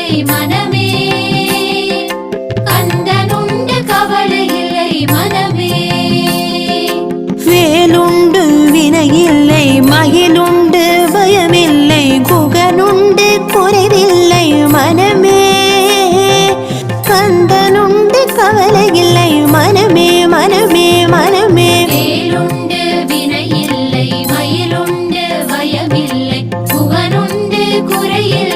இல்லை மனமே, கந்தனுண்டு கவலை இல்லை மனமே. வேலுண்டு வினையில்லை மகிழுண்டு பயமில்லை குகனுண்டு குறைவில்லை மனமே, கந்தனுண்டு கவலை இல்லை மனமே மனமே மனமே. வேலுண்டு வினையில்லை மயிலுண்டு பயமில்லை குகனுண்டு குறையில்லை